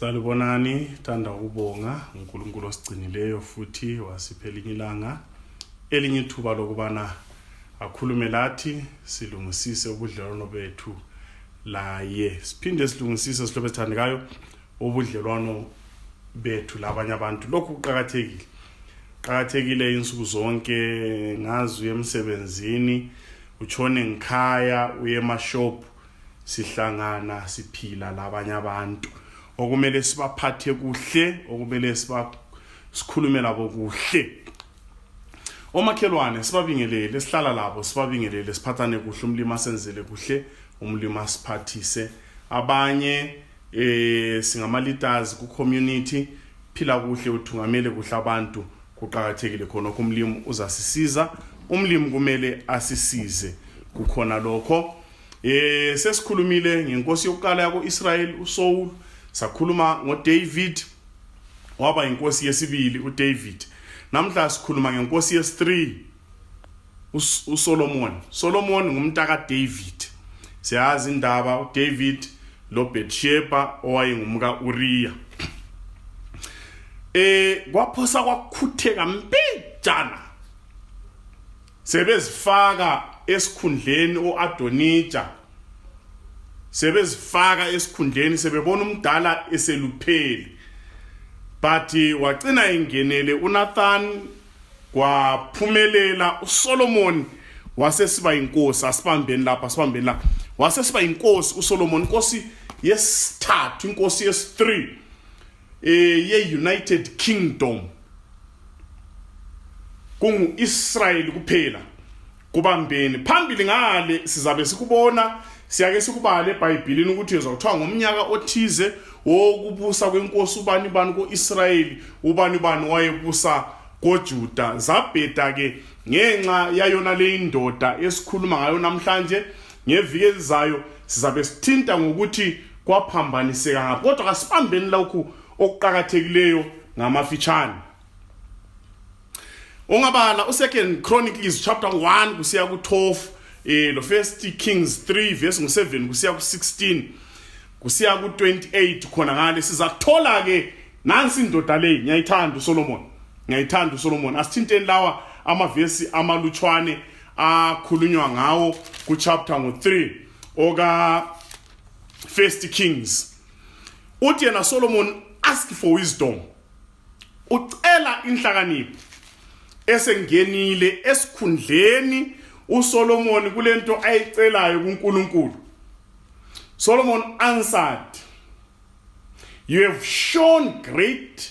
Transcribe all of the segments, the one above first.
Salubonani, thanda ukubonga uNkulunkulu osigcinileyo futhi wasipha elinye ilanga elinye ithuba lokubana akhulume lathi silungisise ubudlelwano bethu laye. Siphinde silungisise sihlobhe ethandekayo ubudlelwano bethu labanye abantu. Lokhu kuqakathekile insuku zonke. Ngazi uye emsebenzini, utshone ngikhaya, uye emashop, sihlangana siphila labanye abantu okumele sibaphathe kuhle, okumele sikhulume labo kuhle. Omakhelwane sibabingelele, sihlala labo sibabingelele, siphathane kuhle, umlimi asenzele kuhle, umlimi asiphathise. Abanye singama leaders ku community, phila kuhle, uthungamele kuhle abantu, kuqakathekile khona umlimi uzasisiza, umlimi kumele asisize kukhona lokho. Sesikhulumile ngenkosi yokuqala yako Israel uSaul, sakhuluma ngoDavid, waba inkosi yesibili uDavid. Namhla sikhuluma ngenkosi yesi-3 uSolomon. Solomon ngumntaka David. Siyazi indaba uDavid lo Bathsheba owayengumka Uriya. Kwaphosa kwakhutheka mpijana. Sebezifaka esikhundleni uAdonijah. Sebezifaka esikhundleni, sebebona umdala eselupheli. But wagcina engenele uNathan, kwaphumelela uSolomon, wasesiba inkosi. Asibambeni lapha. Wasesiba inkosi uSolomon, inkosi yesithathu, inkosi yesi-3 ye-United Kingdom. Israel kuphela kubambeni. Phambili ngale sizabe sikubona, siyake sikubale eBhayibhelini ukuthi uzawuthiwa ngomnyaka othize wokubusa kwenkosi ubani ko-Israyeli, ubani wayebusa koJuda. Zabheda ke ngenxa yayona le indoda esikhuluma ngayo namhlanje. Ngeviki elizayo sizabe sithinta ngokuthi kwaphambaniseka ngaphi, kodwa kasibambeni lokhu okuqakathekileyo ngamafitshane. Ongabala uSecond Chronicles chapter 1 kusiya ku-12, lo First Kings 3 verse 7 kusiya ku-16, kusiya ku-28 khona ngale sizathola ke nansi indoda le. Ngiyayithanda uSolomon. Asithinteni lawa amavesi amalutshwane akhulunywa ngawo ku chapter 3 oka First Kings. Uthi yena Solomon ask for wisdom, ucela inhlakanipho. Esengenile esikhundleni uSolomon kulento ayicelayo kuNkulunkulu. Solomon answered, "You have shown great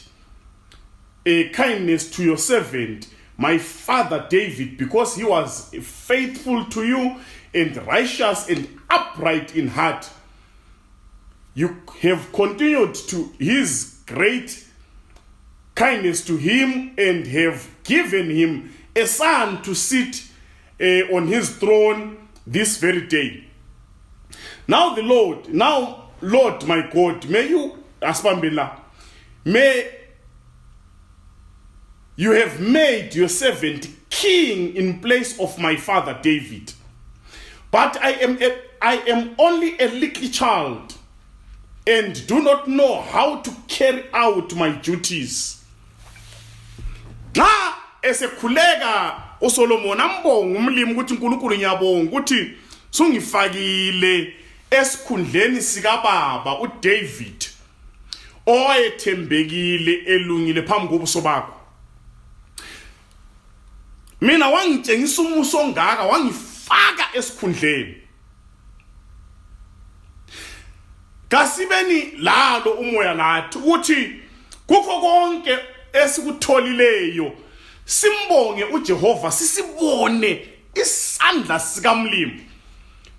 kindness to your servant, my father David, because he was faithful to you and righteous and upright in heart. You have continued to his great kindness to him and have given him a son to sit on his throne this very day. Now Lord my God, may you have made your servant king in place of my father David. But I am only a little child and do not know how to carry out my duties." Xa esekhuleka uSolomon ambonga umlimi ukuthi uNkulunkulu ngiyabonga ukuthi sungifakile esikhundleni sikababa uDavid owayethembekile elungile phambi kobuso bakho. Mina wangitshengisa umuso ongaka, wangifaka esikhundleni. Kasibeni lalo umoya lathi ukuthi kukho konke esikutolileyo simbonge uJehova, sisibone isandla sikamlimi.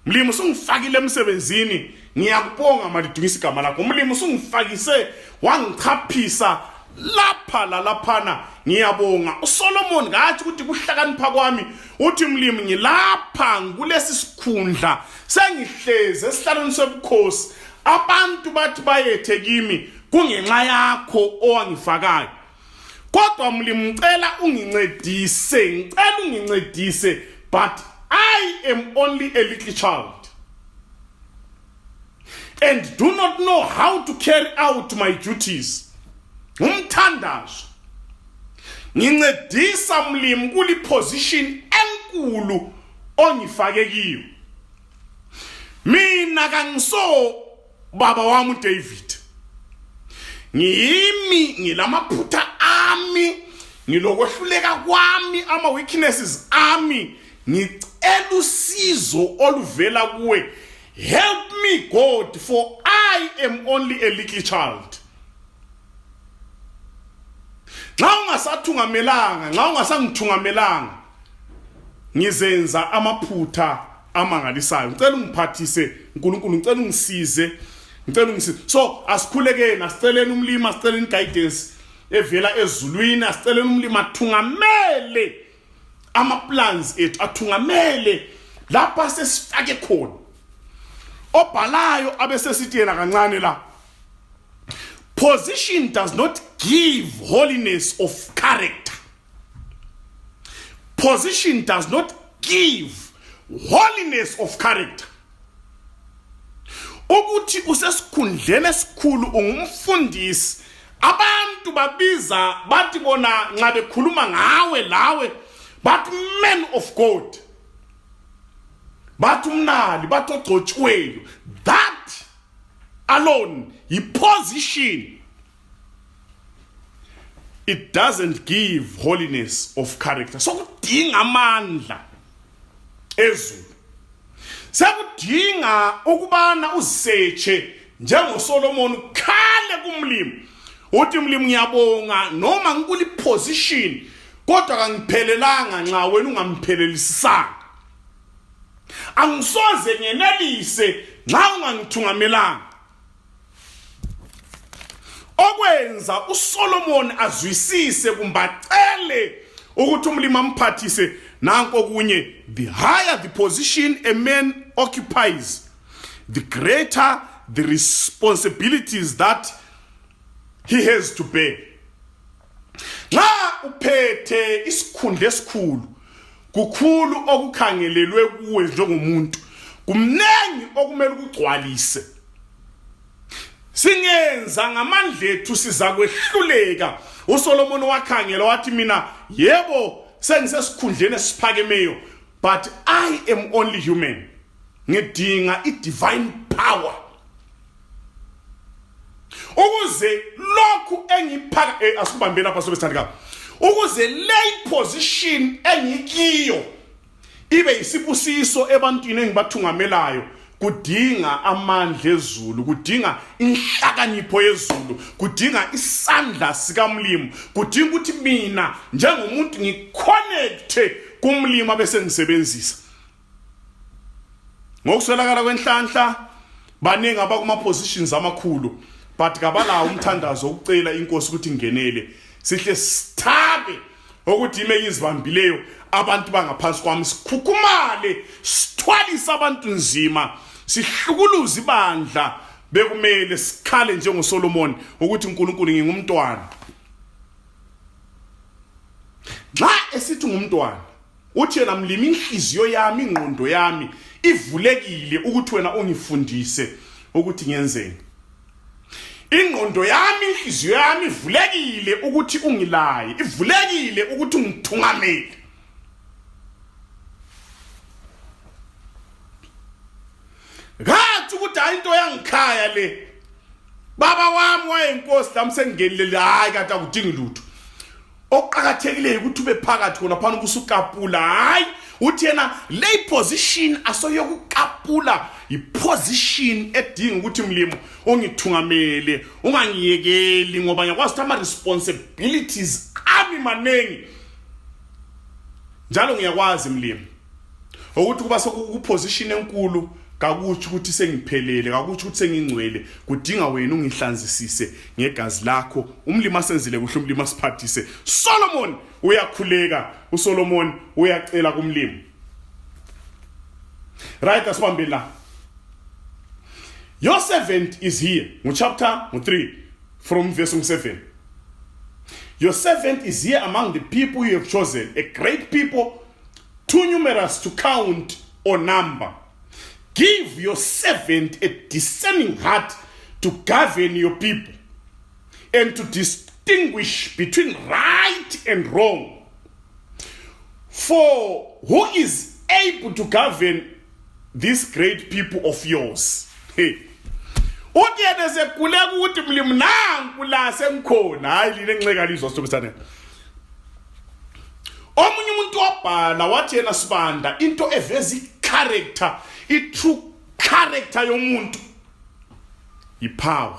Mlimi usungifakile emsebenzini, ngiyakubonga malidumisa igama lakho. Mlimi usungifakise wangichaphisa lapha laphana, ngiyabonga. uSolomon ngathi ukuthi kuhlakanipha kwami, uthi mlimi ngilapha kulesi sikhundla sengihleze esihlalweni sobukhosi, abantu bathi bayethe kimi kungenxa yakho owangifakayo. Kodwa mlimi ngicela ungincedise, but I am only a little child and do not know how to carry out my duties. Umthandazo. Ngincedisa mlimi kuli position enkulu ongifake kiyo. Mina kangiso baba wami uDavid. Ngiyimi ngilamaphutha ami, ngilokwehluleka kwami, ama weaknesses ami, ngicela usizo oluvela kuwe. Help me, God, for I am only a little child. Nxa ungasathungamelanga, nxa ungasangithungamelanga, ngizenza amaphutha amangalisayo. Ngicela ungiphathise uNkulunkulu, ngicela ungisize, So asikhulekeni, asiceleni umlimi, asiceleni guidance evela ezulwini, asiceleni umlimi athungamele ama-plans ethu, athungamele lapha sesifake khona. Obhalayo abesesithi yena kancane la, position does not give holiness of character. Position does not give holiness of character. Ukuthi usesikhundleni esikhulu ungumfundisi, abantu babiza bathi bona nxa bekhuluma ngawe lawe bathi man of God, bathi umnali, bathi ogcotshiweyo. That alone yi position. It doesn't give holiness of character. So kudinga amandla ezulu, sekudinga ukubana useche njengoSolomon, ukhale kumlimi uthi mlimi ngiyabonga noma ngikuli position kodwa kangiphelelanga nxa wena ungamphelelisanga. Angisoze ngenelise nxa ungangithungamelanga. Okwenza uSolomon azwisise kumbacele ukuthi umlimi amphathise nanko kunye. The higher the position a man occupies, the greater the responsibilities that he has to bear. Nxa uphethe isikhundla esikhulu, kukhulu okukhangelelwe kuwe njengomuntu, kumnengi okumele ukugcwalise. Singenza ngamandla ethu siza kwehluleka. uSolomon wakhangela wathi mina yebo sengisesikhundleni esiphakemeyo, but I am only human. Ngidinga i-divine power ukuze lokhu engiphaka asibambeni apha sobesithandika, ukuze lay position engikiyo ibe isibusiso ebantwini engibathungamelayo. Kudinga amandla ezulu, kudinga inhlakanipho yezulu, kudinga isandla sikamlimi, kudinga ukuthi mina njengomuntu ngiconnecte kumlimi abese ngisebenzisa. Ngokuswelakala kwenhlanhla baningi abakuma positions amakhulu, but kabalawo umthandazo ukucela inkosi ukuthi ingenele. Sihle sithabe ukuthi ime izibambileyo abantu bangaphansi kwami, sikhukhumale, sithwalise abantu nzima, sihlukuluze ibandla. Bekumele sikhale njengoSolomon ukuthi uNkulunkulu ngingumntwana. Nxa esithi ngumntwana, uthi yena mlimi, inhliziyo yami, ingqondo yami ivulekile ukuthi wena ungifundise ukuthi ngenzeni. Ingqondo yami, inhliziyo yami ivulekile ukuthi ungilaye, ivulekile ukuthi ungithungamele. Ngathi ukuthi into yangikhaya le, baba wami wayenkosi lami sengingenile, hayi kade akudingi lutho. Okuqhakathekileyo ukuthi ube phakathi khona phana kusukapula, hayi uthi yena lay position asoyokukapula i-position edinga ukuthi mlimo ongithungamele, ungangiyekeli, ngoba ngiyakwazi ukuthi ama-responsibilities ami manengi. Njalo ngiyakwazi mlimo ukuthi kuba sekuposition enkulu kakuthi ukuthi sengiphelele, kakuthi ukuthi sengingcwele, kudinga wena ungihlanzisise ngegazi lakho. Umlimi asenzile kuhle, umlimi asiphathise. Solomon uyakhuleka, uSolomon uyacela kumlimi. Right, asibambe la. Your servant is here. Chapter 3 from verse 7. Your servant is here among the people you have chosen, a great people, too numerous to count or number. give your servant a discerning heart to govern your people and to distinguish between right and wrong. For who is able to govern these great people of yours? Hey. Utiyene sekule ukuthi mlimi nanku la sengikhona hayi line nxekalizwa sitobisane. Omunye umuntu wabhala wathi yena Sibanda into eveza character, true character yomuntu ipower.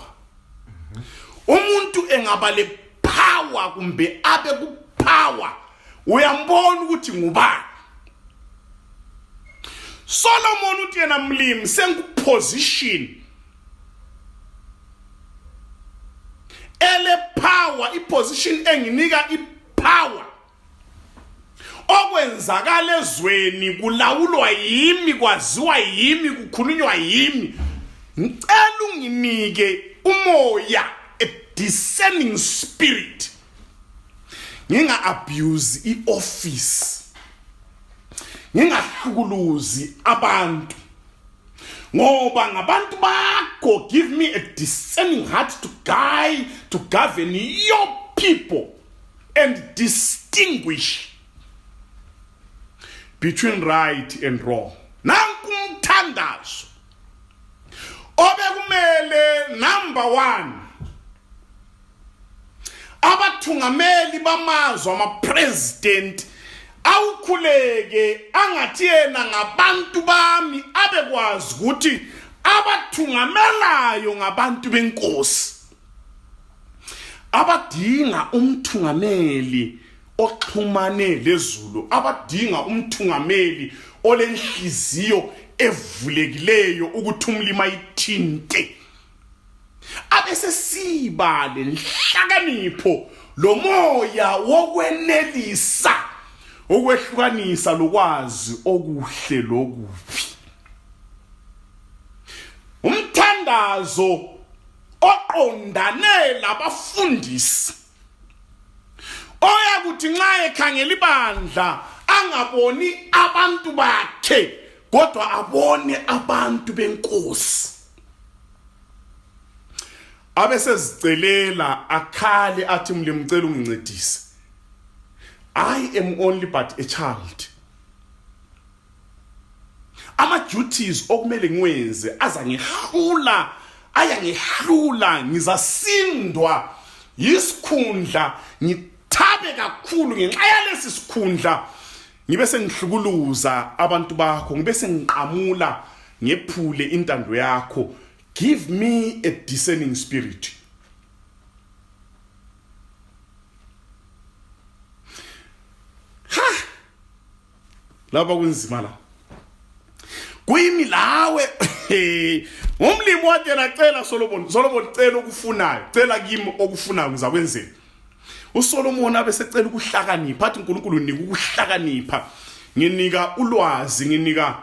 Umuntu engaba le power kumbe abe ku power uyambona ukuthi ngubani. Solomon uthi yena mlimi sengiposition ele power, iposition enginika ipower okwenzakala ezweni kulawulwa yimi, kwaziwa yimi, kukhulunywa yimi. Ngicela unginike umoya, a discerning spirit, nginga abuse ioffice, ngingahlukuluzi abantu, ngoba ngabantu bakho. Give me a discerning heart to govern your people and distinguish between right and wrong. Nanku umthandazo obekumele number 1 abathungameli bamazwe, ama-president awukhuleke angathi yena ngabantu bami, abekwazi ukuthi abathungamelayo ngabantu benkosi. Abadinga umthungameli oxhumane lezulu, abadinga umthungameli olenhliziyo evulekileyo ukuthi umlimi ayithinte, abesesiba lenhlakanipho lomoya wokwenelisa ukwehlukanisa lokwazi okuhle lokubi. Umthandazo oqondane labafundisi oya kuthi nxa ekhangela ibandla angaboni abantu bakhe kodwa abone abantu benkosi. Abesezicelela akhale athi mlimi ngicela ungincedise, I am only but a child. Ama duties okumele ngiwenze azangihlula, ayangihlula, ngizasindwa yisikhundla, ngithabe kakhulu ngenxa yalesi sikhundla, ngibe sengihlukuluza abantu bakho, ngibe sengiqamula ngephule intando yakho. Give me a discerning spirit. Laba kunzima la. Kuyimi lawe umlimi wathi nacela Solomon cela okufunayo, cela kimi okufunayo ngizakwenzela. uSolomon abesecela ukuhlakanipha, athi uNkulunkulu unika ukuhlakanipha, nginika ulwazi, nginika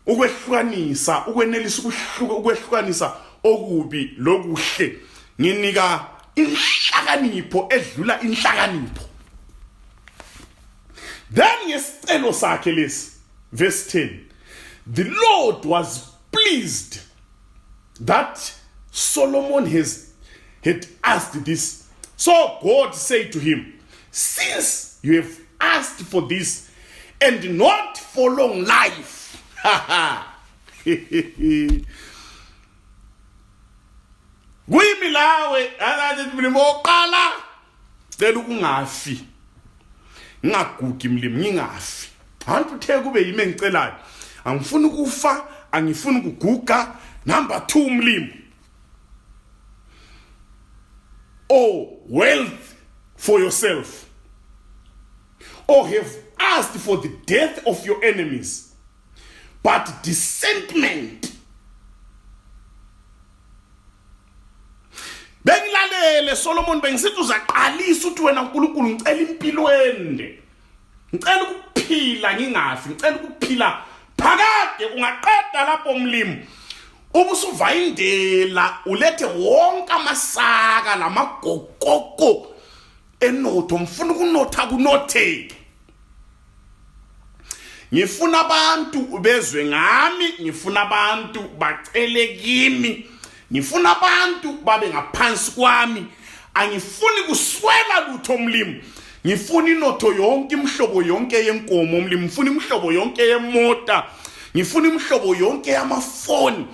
ukwehlukanisa, ukwenelisa ukwehlukanisa okubi lokuhle, nginika inhlakanipho edlula inhlakanipho. Then ngesicelo sakhe lesi, verse 10, the Lord was pleased that Solomon had asked this. So God said to him, since you have asked for this and not for long life, kuyimilawe akathi mlimi oqala cela ukungafi, ngingagugi mlimi, ngingafi. Hantu uthe kube yimi engicelayo, angifuni ukufa, angifuni ukuguga. Number 2 mlimi, or wealth for yourself, or have asked for the death of your enemies, but discernment. Bengilalele Solomon, bengisithi uzaqalisa uthi wena uNkulunkulu ngicela impilo ende, ngicela ukuphila ngingafi, ngicela ukuphila phakade. Ungaqeda lapho mlimi, ubusuva indela ulethe wonke amasaka lamagokoko enotho, mfuna ukunotha kunotheke. ngifuna abantu bezwe ngami, ngifuna abantu bacele kimi, ngifuna abantu babe ngaphansi kwami. Angifuni kuswela lutho umlimi. Ngifuna inotho yonke, imhlobo yonke yenkomo umlimi, ngifuna imhlobo yonke yemota, ngifuna imhlobo yonke yamafoni,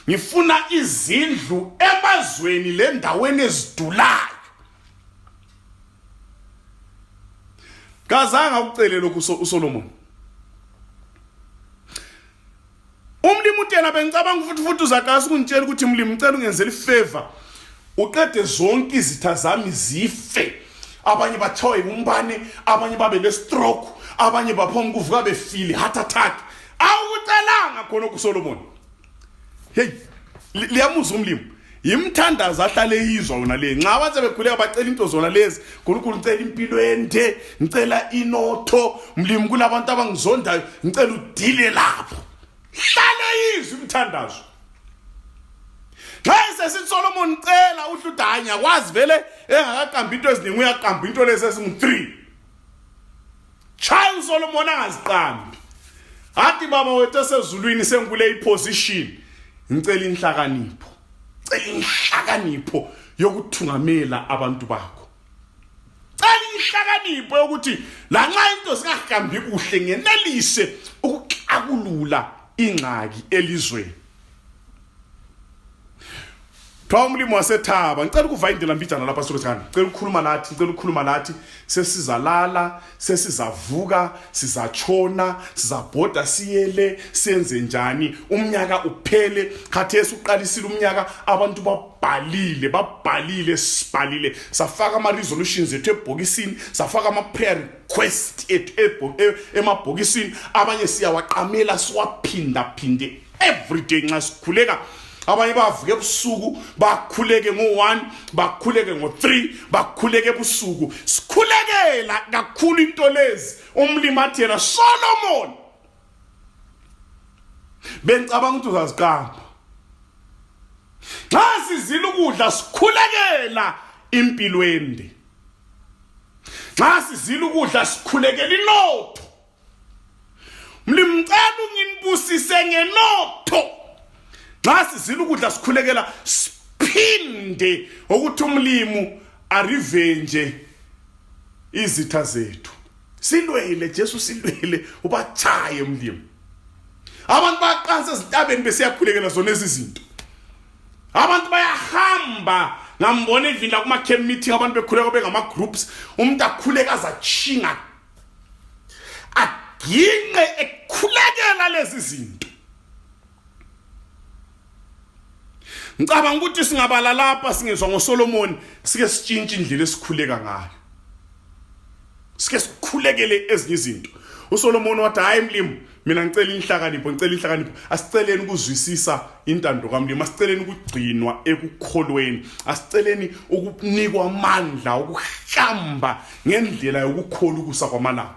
ngifuna izindlu emazweni lendaweni ezidulayo. Kazanga ukucele lokhu uSolomon. Umlimi utena bengicabanga futhi uzaqasa ukungitshela ukuthi mlimi ngicela ungenzele ifavor uqede zonke izitha zami zife. Abanye bathoye umbane, abanye babe ne-stroke, abanye baphonga ukuvuka befile heart attack. Awukucelanga khona kuSolomon. Hey, liyamuza umlimi. Yimthandaza ahlale yizwa wona le. Nxa abantu bekhuleka bacela into zona lezi, uNkulunkulu ngicela impilo ende, ngicela inotho, mlimi kulabantu abangizondayo, ngicela udile lapho. Hlale yizwa umthandazo. Nxa sesiSolomon cela uhludanya kwazi vele engakaqamba into eziningi uyaqamba into lezi esingu-3. Chaya uSolomon angaziqambi. Athi baba wethu esezulwini sengikule iposition, ngicela inhlakanipho. Cela inhlakanipho yokuthungamela abantu bakho. Cela inhlakanipho yokuthi lanxa into zingahambi kuhle ngenelise ukuxakulula ingxaki elizweni. Twa umlimi wasethaba ngicela ukuva indlela mbijana lapha sokuthana. Ngicela ukukhuluma nathi, sesizalala, sesizavuka, sizatshona, sizabhoda siyele, senze njani, umnyaka uphele, khathesi uqalisile umnyaka, abantu babhalile, sibhalile, safaka ama resolutions ethu ebhokisini, safaka ama prayer request ethu emabhokisini, abanye siyawaqamela siwaphinda every day nxa sikhuleka. Abanye bavuke ebusuku, bakhuleke ngo-1, bakhuleke ngo-3, bakhuleke ebusuku. Sikhulekela kakhulu into lezi. Umlimi athi yena Solomon, bengicabanga ukuthi uzaziqamba. Nxa sizile ukudla sikhulekela impilo ende. Nxa sizile ukudla sikhulekela inotho. Mlimi ngicela ungibusise ngenotho. Nxa sizile ukudla sikhulekela siphinde ukuthi umlimi arevenge izitha zethu. Silwele Jesu, silwele ubachaye umlimi. Abantu bayaqansa ezintabeni besiyakhulekela zona izinto. Abantu bayahamba ngambona evila kuma camp meeting abantu bekhuleka bengama groups, umuntu akhuleka azachinga aginqe ekhulekela lezi zinto. Ngicabanga ukuthi singabala lapha singezwa ngoSolomon sike sitshintshe indlela esikhuleka ngayo. Sike sikhulekele ezinye izinto. uSolomon wathi hayi mlimi, mina ngicela inhlakanipho, asiceleni ukuzwisisa intando kaMlimi, asiceleni ukugcinwa ekukholweni, asiceleni ukunikwa amandla ukuhlamba ngendlela yokukholwa ukusa kwamalanga.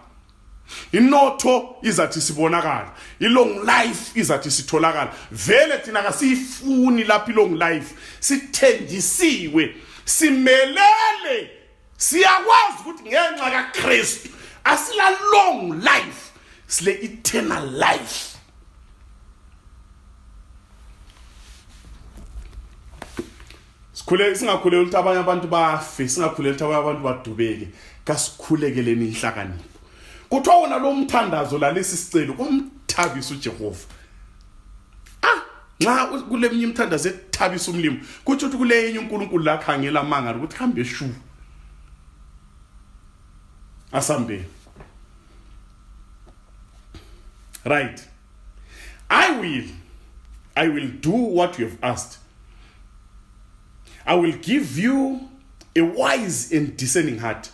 Inotho izathi sibonakala, ilong life izathi sitholakala. Vele thina kasiyifuni lapha ilong life, sithenjisiwe, simelele, siyakwazi ukuthi ngenxa kaKristu asila long life, sile eternal life. Singakhuleli ukuthi abanye abantu bafe, singakhuleli ukuthi abanye abantu badubeke, kasikhulekele inhlakanipho. Kuthiwa wona lo mthandazo lalesi sicelo kumthabisa uJehova. Nxa kule minye imthandazo ethabisa umlimi, kuthi kule yenye uNkulunkulu la khangela amanga ukuthi hambe shu. Asambe. Right. I will do what you have asked. I will give you a wise and discerning heart,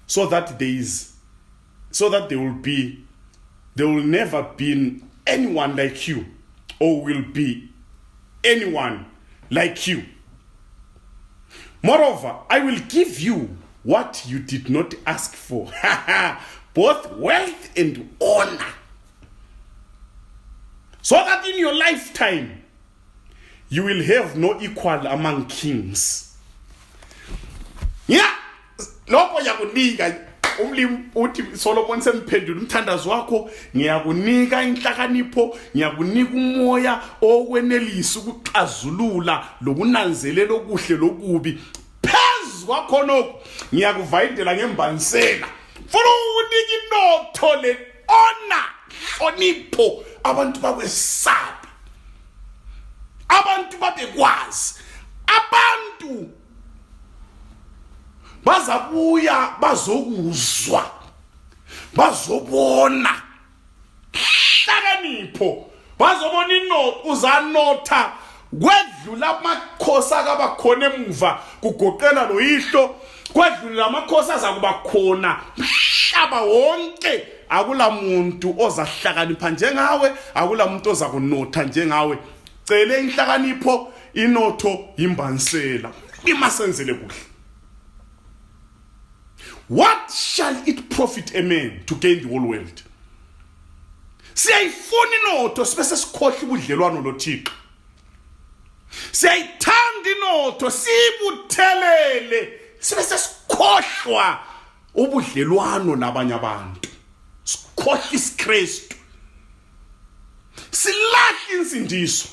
so that there will never be anyone like you, or will be anyone like you. Moreover, I will give you what you did not ask for, both wealth and honor, so that in your lifetime you will have no equal among kings. Yeah, lokho yakunika umlimi uthi Solomon semphendula umthandazo wakho ngiyakunika inhlakanipho ngiyakunika umoya okwenelisa ukuxazulula lokunanzelela okuhle lokubi phezu kwakho nokho ngiyakuvayidela ngembanisela funa ukunika inotho le honor onipho abantu bakwesaba abantu babekwazi abantu bazabuya bazokuzwa bazobona hlakanipho bazobona inotho uzanotha kwedlula amakhosi akabakhona emuva kugoqela loyihlo kwedlula amakhosi azakuba khona mhlaba wonke akula muntu ozahlakanipha njengawe akula muntu ozakunotha njengawe cele inhlakanipho inotho imbanisela imasenzele kuhle. What shall it profit a man to gain the whole world? Siyayifuna inotho sibese sikhohle ubudlelwano loThixo. Siyayithanda inotho sibuthelele sibese sikhohlwa ubudlelwano nabanye abantu. Sikhohle isiKristu. Silahla insindiso.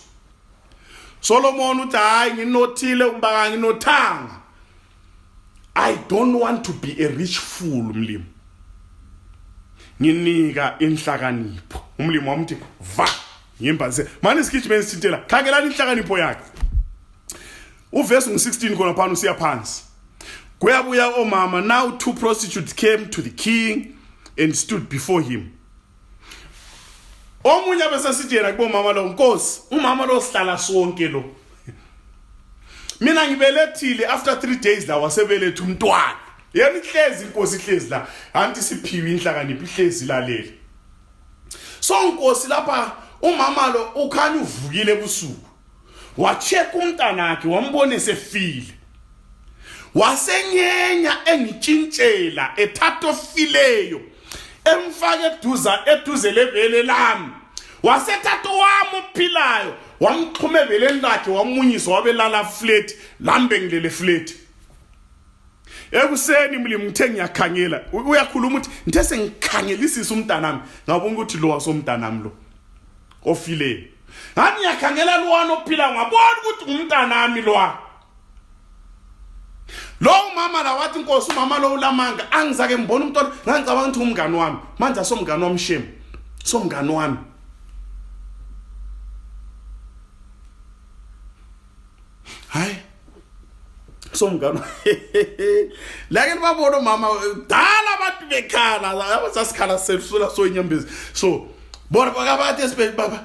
Solomon uthi hayi nginothile umbaka nginothanga. I don't want to be a rich fool umlimi. Nginika inhlakanipho. Umlimi wamthi va ngimbaze. Manje isigijime sithintela. Khangelani inhlakanipho yakhe. Uverse 16 khona phana usiya phansi. Kuyabuya omama, now 2 prostitutes came to the king and stood before him. Omunye bese sithi yena kubomama lo Nkosi, umama lo sihlala sonke lo. Mina ngibelethile after 3 days la wasebeletha umntwana. Yena ihlezi Inkosi ihlezi la, anti siphiwe inhlakanipho ihlezi laleli. So Nkosi lapha umama lo ukhanya uvukile ebusuku. Wacheck umntana wakhe wambone sefile. Wasenyenya engitshintshela ethatha ofileyo emfake eduze levele lami. Wasethatha wami ophilayo wamxhume eveleni lakhe wamunyisa wabelala flat lambe ngilele flat. Ekuseni mlimi ngithe ngiyakhangela uyakhuluma uthi ngithe sengikhangelisisa umntanami ngabona ukuthi lo wasomntanami lo ofileyo. Ngathi ngiyakhangela lo wani ophila ngabona ukuthi umntanami lo. Lo mama la wathi Nkosi umama lo ulamanga angizake ngibona umuntu ngicabanga ukuthi umngani wami manje asomngani wami shem somngani wami. Hayi somngani la ke babona mama dala abantu bekhala abasasikhala selfula so inyembezi so bona bakabathi esibheli baba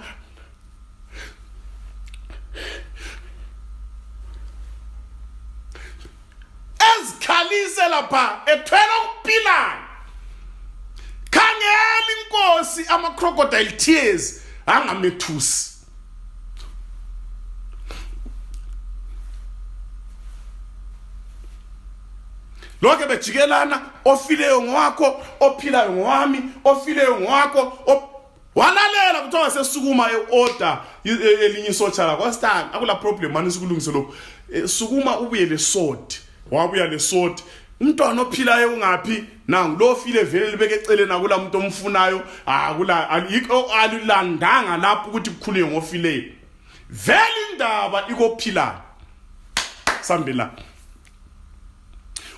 ezikhalise lapha ethwela ukuphila. Khangela Inkosi ama crocodile tears angamethusi. Lokho bejikelana ofileyo ngwakho ophilayo ngwami ofileyo ngwakho walalela kuthiwa sesukuma eorder elinye isotsha la kwasitanga akula problem manje sikulungise lokho sukuma ubuye le sword wabuya le sword umntwana ophilayo ungaphi nangu lo file vele libeke eceleni akula umuntu omfunayo akula alilandanga lapho ukuthi kukhuluye ngofileyo vele indaba ikophilayo sambela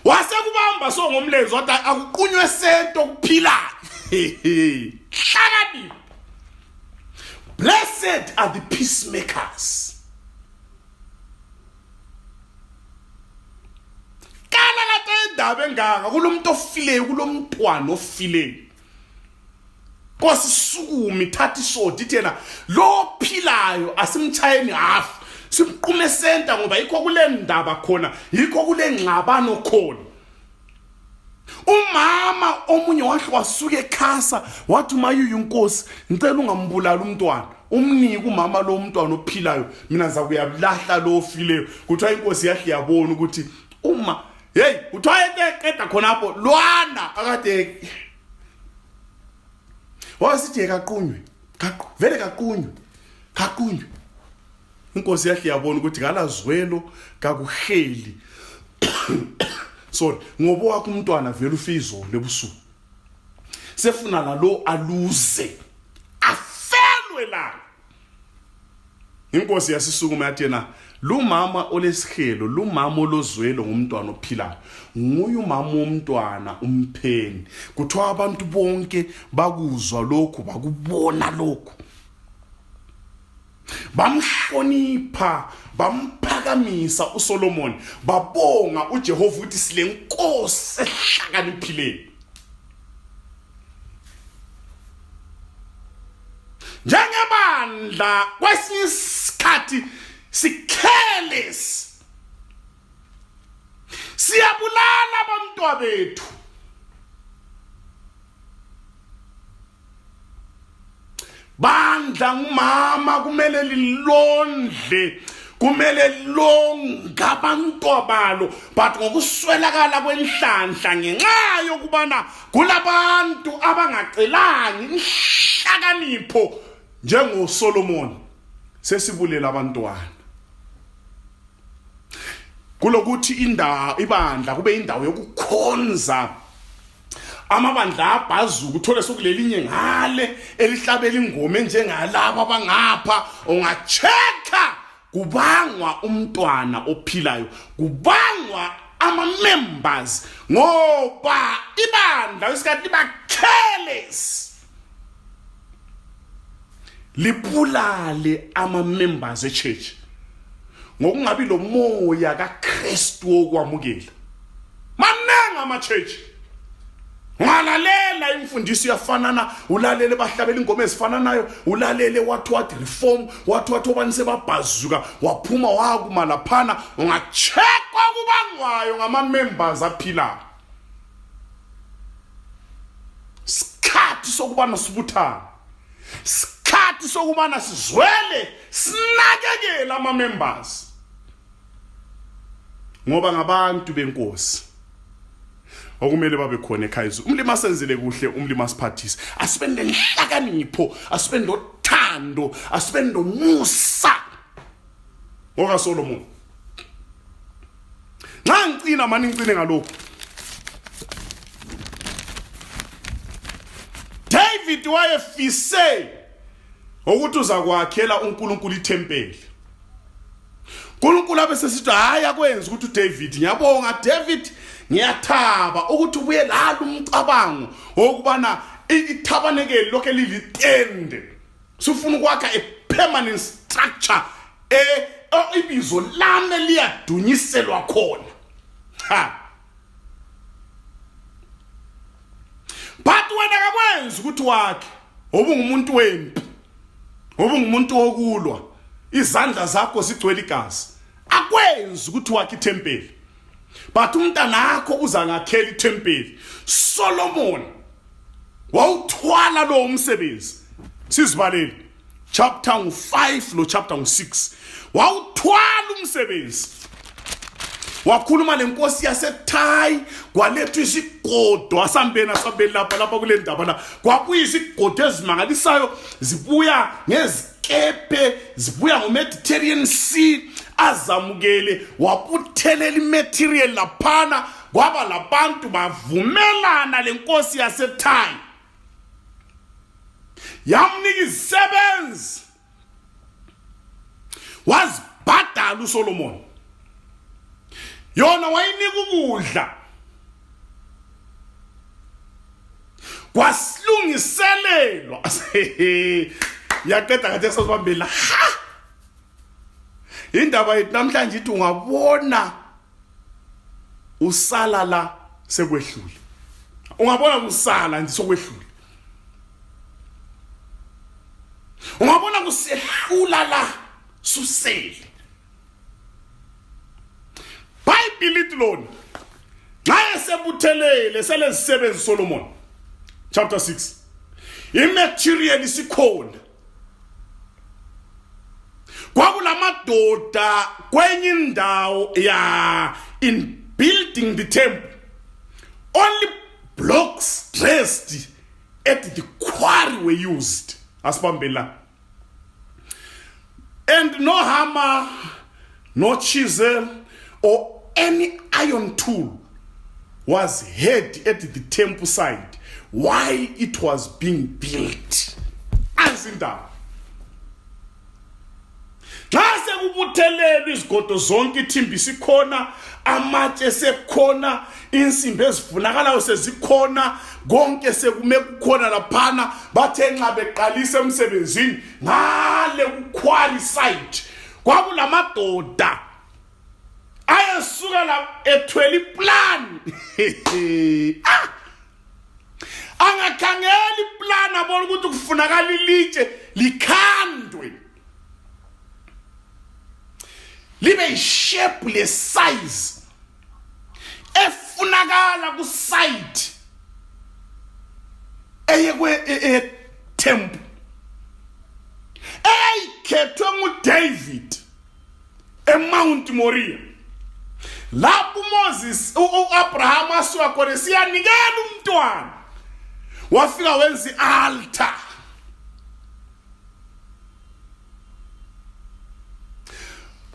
wasekubamba so ngomlenze wathi akuqunywe sento kuphila. Hlakani. Blessed are the peacemakers. Kana kade indaba engaka kulomuntu ofileyo kulomntwana ofileyo. Nkosi sukumi thatha isodi thena lo philayo asimchayeni half. Simqume center ngoba yikho kule ndaba khona yikho kule ngxabano khona. Umama omunye wahle wasuka ekhasa wathi umayuyu Inkosi ngicela ungambulala umntwana umnike umama lo umntwana ophilayo mina ngiza kuyalahla lo ofileyo kuthiwa Inkosi yahle yabona ukuthi uma hey uthiwa eqeda khonapho lwana akade wasithi kaqunywe vele kaqunywe Inkosi yahle yabona ukuthi kalazwelo kakuheli sorry ngoba wakho umntwana vele ufizolo ebusuku sefuna lalo aluze afelwe la inkosi yasisukuma yathi yena lumama olesihelo lumama olozwelo ngumntwana ophilayo nguye umama womntwana umpheni kuthiwa abantu bonke bakuzwa lokhu bakubona lokhu bamhlonipha bamphakamisa uSolomon babonga uJehova ukuthi silenkosi ehlakaniphileyo njengebandla kwesinye isikhathi careless siyabulala abantwana bethu bandla ngumama kumele lilondle kumele longa abantwana balo but ngokuswelakala kwenhlanhla ngenxa yokubana kulabantu abangacelanga inhlakanipho njengoSolomon sesibulela abantwana kulokuthi ibandla kube indawo yokukhonza amabandla abhazuku uthole sokulelinye ngale elihlabela ingoma njengalabo abangapha ungacheka kubangwa umntwana ophilayo kubangwa ama-members ngoba ibandla isikhathi liba careless libulale ama-members e-church ngokungabi lo moya kaKristu wokwamukela manenga ama-church ungalalela imfundiso yafanana ulalele bahlabela ingoma ezifananayo ulalele what reform what obanise babhazuka waphuma wakuma laphana ungachekwa kubangwayo ngama-members aphilayo sikhathi sokubana sibuthane sikhathi sokubana sizwele sinakekele ama-members ngoba ngabantu benkosi okumele babe khona ekhaya umlimi asenzele kuhle umlimi asiphathise asibende inhlakanipho asibende uthando asibende umusa ngokaSolomon nxa ngicina mani ngicine ngalokho David wayefise ukuthi uzakwakhela uNkulunkulu ithempeli uNkulunkulu abesesithi hayi akwenza ukuthi uDavid ngiyabonga David ngiyathaba ukuthi ubuye lalo umcabango okubana ithabanekeli lokho lilitende sifuna ukwakha a permanent structure ibizo lami liyadunyiselwa khona but wena akakwenza ukuthi wakhe ubungumuntu wempi ubungumuntu wokulwa izandla zakho zigcwele igazi akwenza ukuthi wakhe ithempeli but umntanakho uza ngakhela ithempeli Solomon wawuthwala lo umsebenzi sizibalele chapter 5 lo chapter 6 wawuthwala umsebenzi wakhuluma lenkosi yaseThai kwalethwa isigodo asambena lapha kule ndaba la kwakuyi isigodo ezimangalisayo zibuya ngezikepe zibuya ngoMediterranean Sea azamukele wabuthelela imaterial laphana kwaba labantu bavumelana lenkosi yaseThai yamnika izisebenzi wazibhadala uSolomon yona wayinika ukudla kwasilungiselelwa yaqeda kathi sasibambela indaba yethu namhlanje ithi ungabona usala la sekwehlule ungabona usala nje sokwehlule ungabona kusehlula la susele Bible lithi lona nxa esebuthelele selezisebenzi Solomon chapter 6 imaterial isikhona kwakulamadoda kwenye indawo in building the temple only blocks dressed at the quarry were used asibambela and no hammer no chisel or any iron tool was heard at the temple side while it was being built. Azindaba. Xa sekubuthelelwe izigodo zonke ithimba sikhona, amatshe sekhona, insimbi ezifunakalayo sezikhona, konke sekume kukhona laphana, bathe nxa beqalisa emsebenzini ngale kuQuarry site kwakulamadoda ayesuka la ethwele iplan angakhangela iplan abona ukuthi kufunakala ilitshe likhandwe libe shape le size efunakala ku site eyekwe temple eyikhethwe nguDavid eMount Moriah. Lapho Moses uAbraham asuka khona siyanikela umntwana wafika wenza ialtar.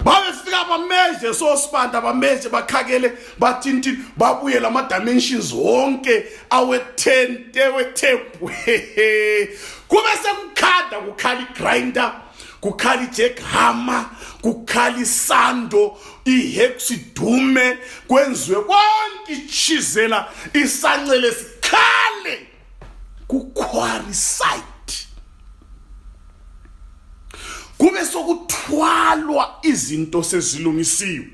Bafika bameje sosibanda bameje bakhakele bathintini babuye lama dimensions wonke awe 10 ewe-temple kube sekukhanda kukhala grinder, kukhala jackhammer, kukhala isando, ihexadume, kwenziwe konke ichizela isancele sikhale kuQuarry site. Kube sokuthwalwa izinto sezilungisiwe,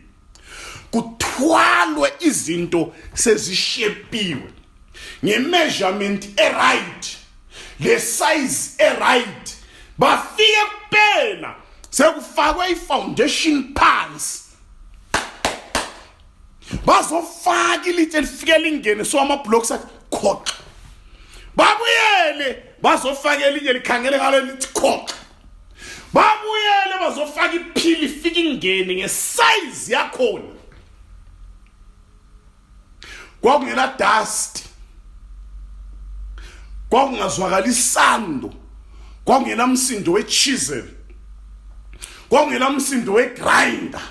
kuthwalwe izinto sezishepiwe ngemeasurement eright, le size eright, bafike kuphela sekufakwe ifoundation phansi, bazofaka ilitshe elifike lingene so ama-blocks athi khoxa, babuyele bazofaka elinye likhangele ngalo lithi khoxa, babuyele bazofaka iphili ifike ingene ngesize yakhona. Kwakungena dust, kwakungazwakala isando, kwakungena umsindo we-chisel, kwakungena umsindo we-grinder,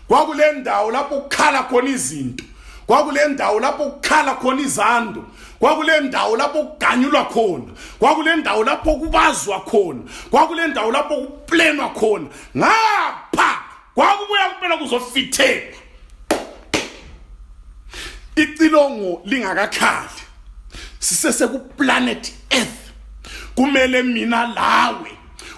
kwakule ndawo lapho kukhala khona izinto, kwakule ndawo lapho kukhala khona izando, kwakule ndawo lapho kuganyulwa khona, kwakule ndawo lapho kubazwa khona, kwakule ndawo lapho kuplenwa khona. Ngapha kwakubuya kuphela kuzofitheka icilongo lingakakhali, sisese kuplanet Earth. Kumele mina lawe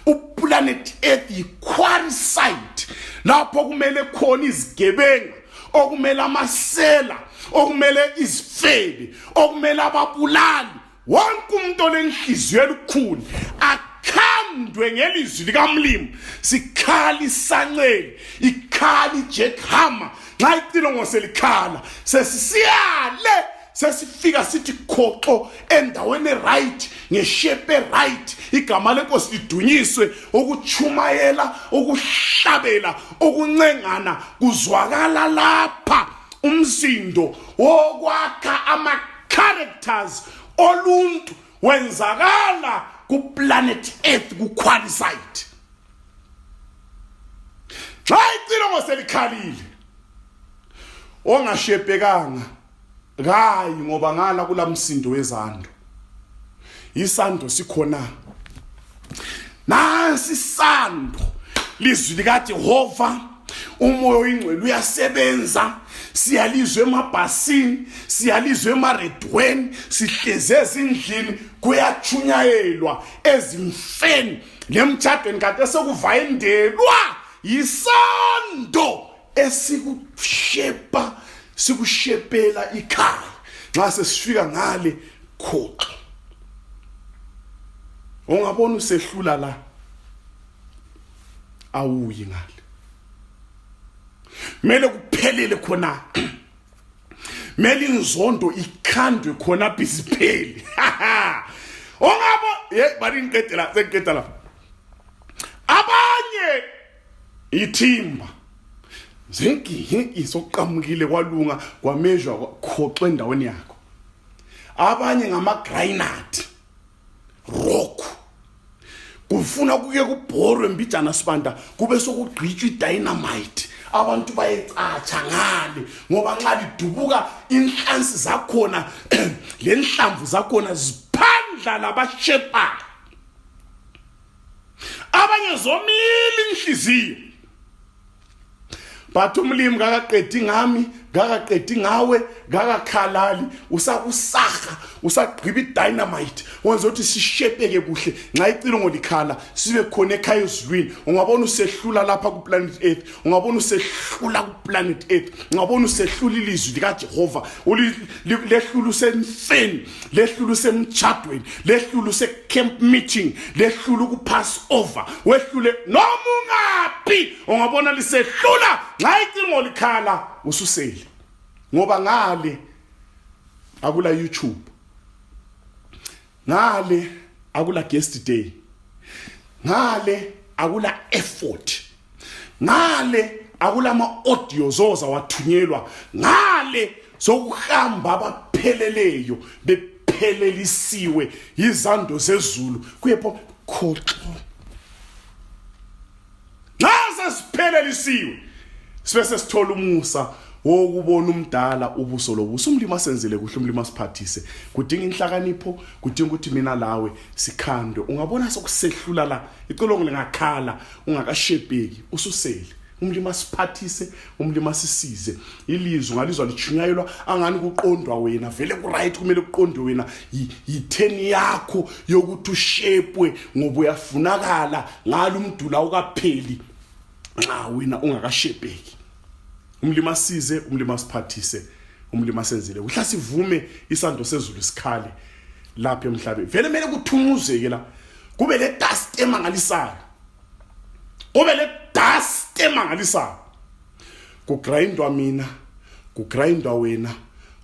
uplanet Earth yiQuarry site lapho kumele khona izigebenga, okumele amasela, okumele izifebe, okumele ababulali, wonke umuntu olenhliziyo elukhuni akhandwe ngelizwi likaMlimi. Sikhali isancele, ikhali jackhammer, nxa icilongo selikhala sesisiyale, sesifika sithi khoxo endaweni right ngeshape right, igama lenkosi lidunyiswe, ukuchumayela, ukuhlabela, ukuncengana kuzwakala lapha, umsindo wokwakha ama-characters oluntu wenzakala kuplanet Earth kuQuarry site. Xa icilongo selikhalile ongashepekanga kayi ngoba ngala kula msindo wezando, isando sikhona, nansi isando, lizwi likaJehova, umoya oyingcwele uyasebenza, siyalizwe emabhasini, siyalizwe emaredweni, sihleze ezindlini, kuyachunyayelwa ezimfeni lemtshadweni kade sekuvayendelwa yisando esikushepa, sikushepela ikhaya nxa sesifika ngale khoxa. Ungabona usehlula la, awuyi ngale, mele kuphelele khona, mele inzondo ikhandwe khona bisipheli. Ongabo bari ngiqedela sengiqedela la, abanye ithimba zenkingi soqhamukile kwalunga kwamezwa khoxa endaweni yakho, abanye ngama-granite rock, kufuna kuke kubhorwe mbijana sibanda kube sokugqitshwa idynamite, abantu bayecatsha ngale ngoba nxa lidubuka inhlansi zakhona lenhlamvu zakhona ziphandla labashepa abanye zomile inhliziyo but umlimi kakaqedi ngami kakaqedi ngawe kakakhalali usakusaha usagqiba idynamite wenza ukuthi sishepeke kuhle nxa icilongo likhala sibe khona ekhaya ezulwini ungabona usehlula lapha ku planet earth ungabona usehlula ku planet earth ungabona usehlula ilizwi lika Jehova lehlula usemfeni lehlula usemchadweni lehlula camp meeting lehlula ku pass over wehlule noma ungaphi ungabona lisehlula nxa icilongo likhala ususele ngoba ngale akula YouTube ngale akula guest day ngale akula effort ngale akula audio zoza wathunyelwa ngale sokuhamba abapheleleyo bephelelisiwe izando zezulu kuyepho khoxo nasa siphelelisiwe sibese sithola umusa wokubona umdala ubuso lobuso umlimi asenzele kuhle umlimi asiphathise kudinga inhlakanipho kudinga ukuthi mina lawe sikhandwe ungabona sokusehlula la icolongo lingakhala ungakashepeki ususele umlimi asiphathise umlimi asisize ilizwi ngalizwa lichunyayelwa angani kuqondwa wena vele ku right kumele kuqondwe wena yi10 yakho yokuthi ushepwe ngoba uyafunakala ngalo umdula ukapheli nxa wena ungakashepeki umlimi asize umlimi asiphathise umlimi asenzele kuhla sivume isando sezulu sikhale lapha emhlabeni vele mele kuthumuzeke la kube le dust emangalisayo kube le dust emangalisayo kugrindwa mina kugrindwa wena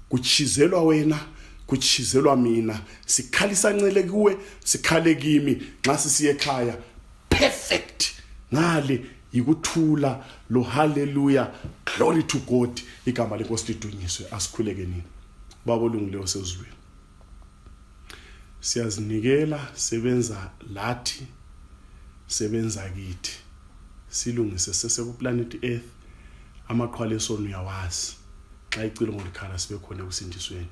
kuchizelwa wena kuchizelwa mina sikhalisa ncele kuwe sikhale kimi nxa sisiye ekhaya perfect ngale yikuthula lo hallelujah glory to God igama lenkosi lidunyiswe asikhuleke nini baba olungileyo sezulwini siyazinikela sebenza lathi sebenza kithi silungise sese ku planet earth amaqhwala esono uyawazi xa icilongo likhala sibe khona kusindisweni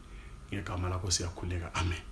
ngegama lakho siyakhuleka amen.